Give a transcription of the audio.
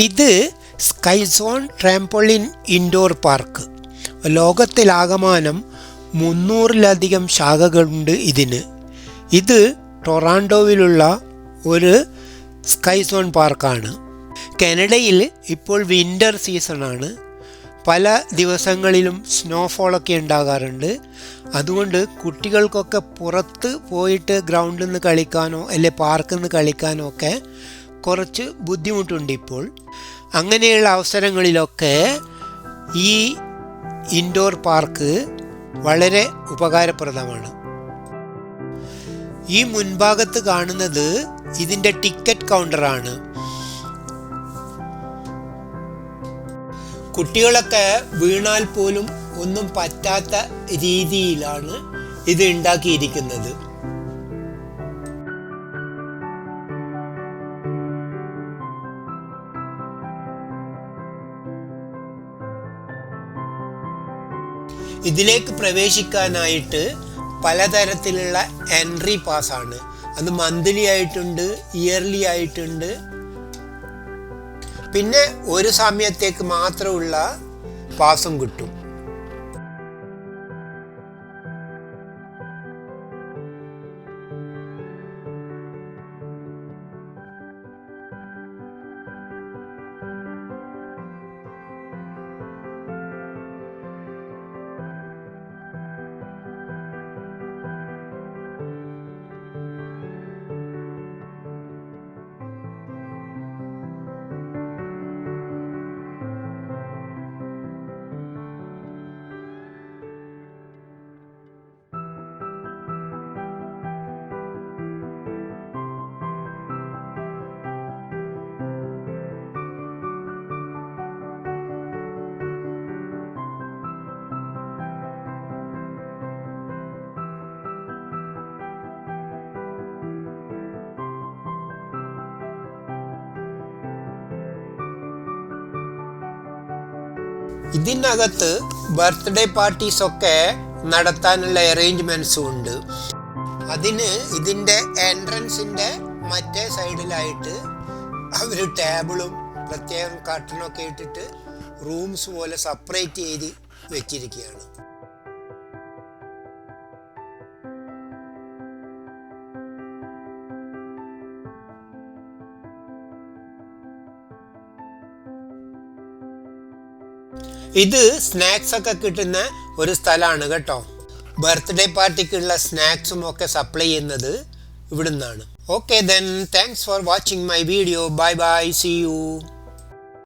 ഇത് sky zone trampoline indoor park. ലോകത്തിലാകമാനം 300-ലധികം ശാഖകളുണ്ട് ഇതിന്. ഇത് ടൊറാൻഡോവിലുള്ള ഒരു സ്കൈ സോൺ പാർക്കാണ്. കാനഡയിൽ ഇപ്പോൾ വിൻ്റർ സീസണാണ്. പല ദിവസങ്ങളിലും സ്നോഫോളൊക്കെ ഉണ്ടാകാറുണ്ട്. അതുകൊണ്ട് കുട്ടികൾക്കൊക്കെ പുറത്ത് പോയിട്ട് ഗ്രൗണ്ടിൽ നിന്ന് കളിക്കാനോ അല്ലെ പാർക്കിൽ നിന്ന് കളിക്കാനോ ഒക്കെ കുറച്ച് ബുദ്ധിമുട്ടുണ്ട് ഇപ്പോൾ. അങ്ങനെയുള്ള അവസരങ്ങളിലൊക്കെ ഈ ഇൻഡോർ പാർക്ക് വളരെ ഉപകാരപ്രദമാണ്. ഈ മുൻഭാഗത്ത് കാണുന്നത് ഇതിൻ്റെ ടിക്കറ്റ് കൗണ്ടറാണ്. കുട്ടികളൊക്കെ വീണാൽ പോലും ഒന്നും പറ്റാത്ത രീതിയിലാണ് ഇത് ഉണ്ടാക്കിയിരിക്കുന്നത്. ഇതിലേക്ക് പ്രവേശിക്കാനായിട്ട് പലതരത്തിലുള്ള എൻട്രി പാസ്സാണ്. അത് മന്ത്ലി ആയിട്ടുണ്ട്, ഇയർലി ആയിട്ടുണ്ട്, പിന്നെ ഒരു സമയത്തേക്ക് മാത്രമുള്ള പാസും കിട്ടും. ഇതിനകത്ത് ബർത്ത്ഡേ പാർട്ടീസൊക്കെ നടത്താനുള്ള അറേഞ്ച്മെൻറ്റ്സും ഉണ്ട്. അതിന് ഇതിൻ്റെ എൻട്രൻസിൻ്റെ മറ്റേ സൈഡിലായിട്ട് അവർ ടേബിളും പ്രത്യേകം കർട്ടനൊക്കെ ഇട്ടിട്ട് റൂംസ് പോലെ സെപ്പറേറ്റ് ചെയ്ത് വെച്ചിരിക്കുകയാണ്. ഇത് സ്നാക്സ് ഒക്കെ കിട്ടുന്ന ഒരു സ്ഥലമാണ് കേട്ടോ. ബർത്ത്ഡേ പാർട്ടിക്കുള്ള സ്നാക്സും ഒക്കെ സപ്ലൈ ചെയ്യുന്നത് ഇവിടുന്നാണ്. Okay then, thanks for watching my video. Bye bye, see U.